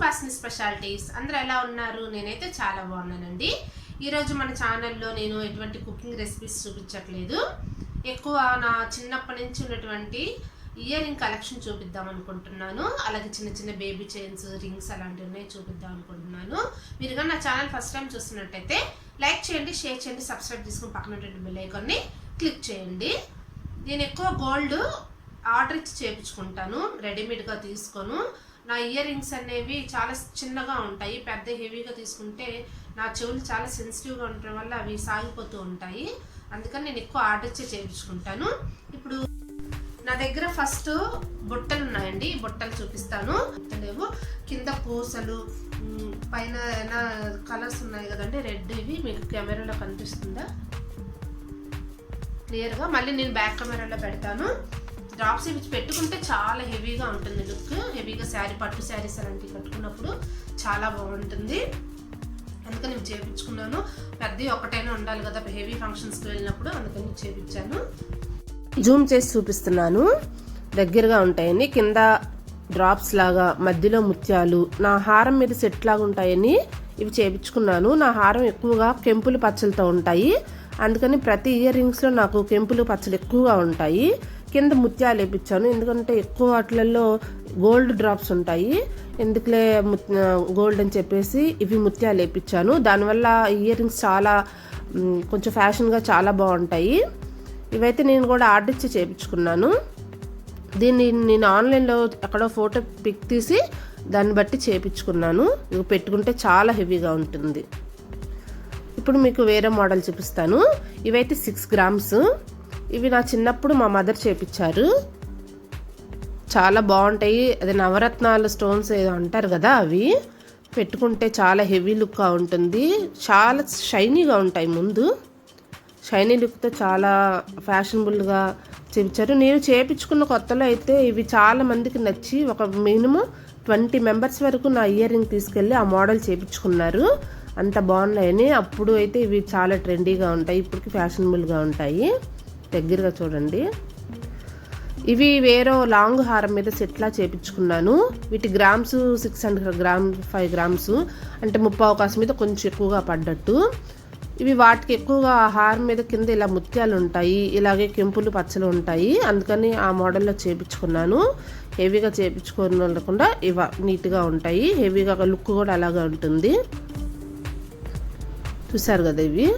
Suhasini specialities. అందరూ ఎలా ఉన్నారు? నేనైతే చాలా బాగున్నానండి. ఈరోజు మన ఛానల్లో నేను ఎటువంటి కుకింగ్ రెసిపీస్ చూపించట్లేదు. ఎక్కువ నా చిన్నప్పటి నుంచి ఉన్నటువంటి ఇయర్ రింగ్ కలెక్షన్ చూపిద్దాం అనుకుంటున్నాను. అలాగే చిన్న చిన్న బేబీ చైన్స్, రింగ్స్ అలాంటివి చూపిద్దాం అనుకుంటున్నాను. మీరు కానీ నా ఛానల్ ఫస్ట్ టైం చూస్తున్నట్టయితే లైక్ చేయండి, షేర్ చేయండి, సబ్స్క్రైబ్ చేసుకుని పక్కన బెల్ ఐకాన్ని క్లిక్ చేయండి. నేను ఎక్కువ గోల్డ్ ఆర్డర్ ఇచ్చి చేయించుకుంటాను, రెడీమేడ్గా తీసుకోను. నా ఇయర్ రింగ్స్ అనేవి చాలా చిన్నగా ఉంటాయి. పెద్ద హెవీగా తీసుకుంటే నా చెవులు చాలా సెన్సిటివ్గా ఉండటం వల్ల అవి సాగిపోతూ ఉంటాయి. అందుకని నేను ఎక్కువ ఆర్డర్ ఇచ్చే చేయించుకుంటాను. ఇప్పుడు నా దగ్గర ఫస్ట్ బుట్టలు ఉన్నాయండి. ఈ బుట్టలు చూపిస్తాను. బుట్టలేవు, కింద పూసలు, పైన కలర్స్ ఉన్నాయి కదండి, రెడ్. ఇవి మీకు కెమెరాలో కనిపిస్తుందా క్లియర్గా? మళ్ళీ నేను బ్యాక్ కెమెరాలో పెడతాను. డ్రాప్స్ ఇవి పెట్టుకుంటే చాలా హెవీగా ఉంటుంది లుక్. హెవీగా శారీ, పట్టు శారీస్ అలాంటివి కట్టుకున్నప్పుడు చాలా బాగుంటుంది. అందుకని నేను చేయించుకున్నాను. పెద్దవి ఒకటైనా ఉండాలి కదా హెవీ ఫంక్షన్స్కి వెళ్ళినప్పుడు, అందుకని చేయించాను. జూమ్ చేసి చూపిస్తున్నాను. దగ్గరగా ఉంటాయని, కింద డ్రాప్స్ లాగా, మధ్యలో ముత్యాలు, నా హారం మీద సెట్ లాగా ఉంటాయని ఇవి చేయించుకున్నాను. నా హారం ఎక్కువగా కెంపులు పచ్చలతో ఉంటాయి. అందుకని ప్రతి ఇయర్ రింగ్స్లో నాకు కెంపులు పచ్చలు ఎక్కువగా ఉంటాయి. కింద ముత్యాలు వేయించాను, ఎందుకంటే ఎక్కువ వాటిలలో గోల్డ్ డ్రాప్స్ ఉంటాయి. ఎందుకులే గోల్డ్ అని చెప్పేసి ఇవి ముత్యాలు వేయించాను. దానివల్ల ఇయర్ రింగ్స్ చాలా కొంచెం ఫ్యాషన్గా చాలా బాగుంటాయి. ఇవైతే నేను కూడా ఆర్డర్ ఇచ్చి చేయించుకున్నాను. దీన్ని నేను ఆన్లైన్లో ఎక్కడో ఫోటో పిక్ తీసి దాన్ని బట్టి చేయించుకున్నాను. ఇవి పెట్టుకుంటే చాలా హెవీగా ఉంటుంది. ఇప్పుడు మీకు వేరే మోడల్ చూపిస్తాను. ఇవైతే 6 గ్రామ్స్. ఇవి నా చిన్నప్పుడు మా మదర్ చేపించారు. చాలా బాగుంటాయి. అది నవరత్నాల స్టోన్స్ ఏదో అంటారు కదా, అవి పెట్టుకుంటే చాలా హెవీ లుక్గా ఉంటుంది. చాలా షైనీగా ఉంటాయి. ముందు షైనీ లుక్తో చాలా ఫ్యాషనబుల్గా చేపించారు. నేను చేపించుకున్న కొత్తలో అయితే ఇవి చాలా మందికి నచ్చి ఒక మినిమం 20 మెంబర్స్ వరకు నా ఇయర్ రింగ్ తీసుకెళ్ళి ఆ మోడల్ చేపించుకున్నారు. అంత బాగున్నాయని. అప్పుడు అయితే ఇవి చాలా ట్రెండీగా ఉంటాయి, ఇప్పటికి ఫ్యాషనబుల్గా ఉంటాయి. దగ్గరగా చూడండి. ఇవి వేరే లాంగ్ హారం మీద సెట్లా చేపించుకున్నాను. వీటి గ్రామ్స్ 600 గ్రామ్స్, 5 గ్రామ్స్ అంటే 30 అవకాశం మీద కొంచెం ఎక్కువగా పడ్డట్టు. ఇవి వాటికి ఎక్కువగా హారం మీద కింద ఇలా ముత్యాలు ఉంటాయి, ఇలాగే కెంపులు పచ్చలు ఉంటాయి. అందుకని ఆ మోడల్లో చేపించుకున్నాను. హెవీగా చేపించుకోకుండా ఇవి నీట్గా ఉంటాయి. హెవీగా లుక్ కూడా అలాగే ఉంటుంది. చూసారు కదా, ఇవి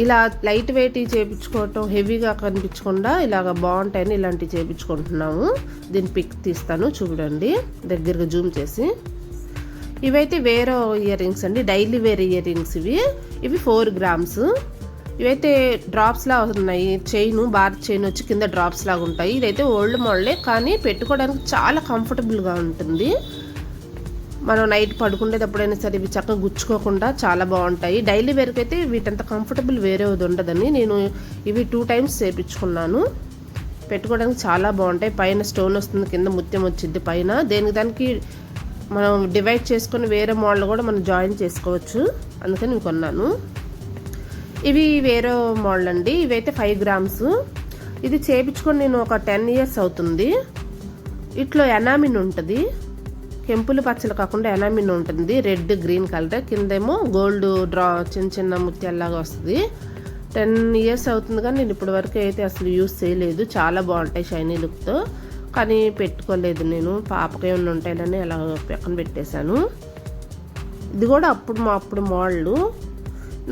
ఇలా లైట్ వెయిట్ చేయించుకోవటం, హెవీగా కనిపించకుండా ఇలాగ బాగుంటాయని ఇలాంటివి చేయించుకుంటున్నాము. దీని పిక్ తీస్తాను చూడండి, దగ్గరగా జూమ్ చేసి. ఇవైతే వేరే ఇయర్ రింగ్స్ అండి, డైలీ వేర్ ఇయర్ రింగ్స్. ఇవి 4 గ్రామ్స్. ఇవైతే డ్రాప్స్ లాగా ఉన్నాయి. చైన్, బార్ చైన్ వచ్చి కింద డ్రాప్స్ లాగా ఉంటాయి. ఇదైతే ఓల్డ్ మోడలే, కానీ పెట్టుకోవడానికి చాలా కంఫర్టబుల్గా ఉంటుంది. మనం నైట్ పడుకునేటప్పుడైనా సరే ఇవి చక్కగా గుచ్చుకోకుండా చాలా బాగుంటాయి. డైలీ వేర్కి అయితే వీటంత కంఫర్టబుల్ వేరే ఉండదని నేను ఇవి 2 టైమ్స్ చేయించుకున్నాను. పెట్టుకోవడానికి చాలా బాగుంటాయి. పైన స్టోన్ వస్తుంది, కింద ముత్యం వచ్చింది పైన. దానికి మనం డివైడ్ చేసుకొని వేరే మోడల్ కూడా మనం జాయిన్ చేసుకోవచ్చు. అందుకని నేను కొన్నాను. ఇవి వేరే మోడల్ అండి. ఇవైతే 5 గ్రామ్స్. ఇది చేయించుకొని నేను ఒక 10 ఇయర్స్ అవుతుంది. ఇట్లో ఎనామిన్ ఉంటుంది, కెంపులు పచ్చలు కాకుండా ఎనామిన్ ఉంటుంది, రెడ్ గ్రీన్ కలర్. కిందేమో గోల్డ్ చిన్న చిన్న ముత్యాల్లాగా వస్తుంది. 10 ఇయర్స్ అవుతుంది, కానీ నేను ఇప్పటి వరకు అయితే అసలు యూస్ చేయలేదు. చాలా బాగుంటాయి షైనీ లుక్తో, కానీ పెట్టుకోలేదు నేను. పాపకి ఏమైనా ఉంటాయని అలా పక్కన పెట్టేశాను. ఇది కూడా అప్పుడు మోడల్.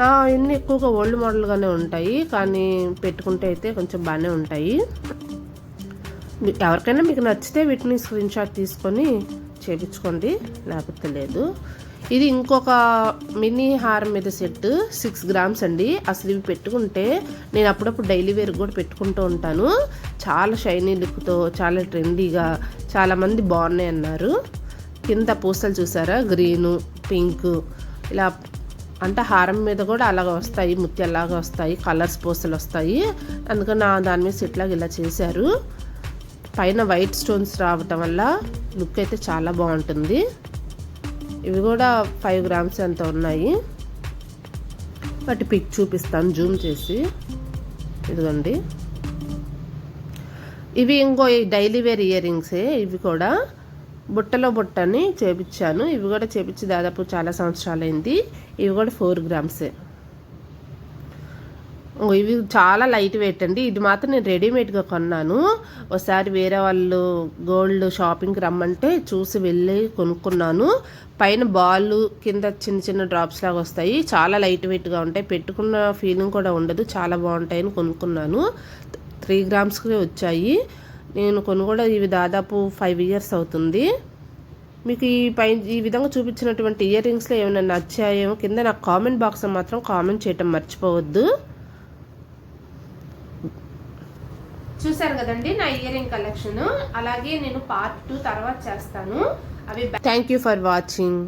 నా ఇన్ని ఎక్కువగా ఓల్డ్ మోడల్గానే ఉంటాయి, కానీ పెట్టుకుంటే అయితే కొంచెం బాగానే ఉంటాయి. ఎవరికైనా మీకు నచ్చితే వీటిని స్క్రీన్ షాట్ తీసుకొని చేయించుకోండి, లేకపోతే లేదు. ఇది ఇంకొక మినీ హారం మీద సెట్ 6 గ్రామ్స్ అండి. అసలు ఇవి పెట్టుకుంటే నేను అప్పుడప్పుడు డైలీ వేర్ కూడా పెట్టుకుంటూ ఉంటాను. చాలా షైనీ లుక్తో, చాలా ట్రెండీగా, చాలామంది బాగున్నాయి అన్నారు. కింద పూసలు చూసారా, గ్రీను, పింక్, ఇలా అంటే హారం మీద కూడా అలాగ వస్తాయి, ముత్యాలాగా వస్తాయి, కలర్స్ పూసలు వస్తాయి. అందుకని దాని మీద సెట్ లాగా ఇలా చేశారు. పైన వైట్ స్టోన్స్ రావటం వల్ల లుక్ అయితే చాలా బాగుంటుంది. ఇవి కూడా 5 గ్రామ్స్ అంత ఉన్నాయి. వాటి పిక్ చూపిస్తాను జూమ్ చేసి. ఇదిగోండి, ఇవి ఇంకో డైలీ వేర్ ఇయర్ రింగ్సే. ఇవి కూడా బుట్టలో బుట్టని చేపించాను. ఇవి కూడా చేపించి దాదాపు చాలా సంవత్సరాలైంది. ఇవి కూడా 4 గ్రామ్సే. ఇవి చాలా లైట్ వెయిట్ అండి. ఇది మాత్రం నేను రెడీమేడ్గా కొన్నాను. ఒకసారి వేరే వాళ్ళు గోల్డ్ షాపింగ్కి రమ్మంటే చూసి వెళ్ళి కొనుక్కున్నాను. పైన బాల్ కింద చిన్న చిన్న డ్రాప్స్ లాగా వస్తాయి. చాలా లైట్ వెయిట్గా ఉంటాయి. పెట్టుకున్న ఫీలింగ్ కూడా ఉండదు. చాలా బాగుంటాయని కొనుక్కున్నాను. 3 గ్రామ్స్కి వచ్చాయి. నేను కూడా ఇవి దాదాపు 5 ఇయర్స్ అవుతుంది. మీకు ఈ విధంగా చూపించినటువంటి ఇయర్ రింగ్స్లో ఏమైనా నచ్చాయేమో కింద నాకు కామెంట్ బాక్స్లో మాత్రం కామెంట్ చేయటం మర్చిపోవద్దు. చూసారు కదండి నా ఇయర్ రింగ్ కలెక్షన్. అలాగే నేను పార్ట్ 2 తర్వాత చేస్తాను. అవి థ్యాంక్ యూ ఫర్ వాచింగ్.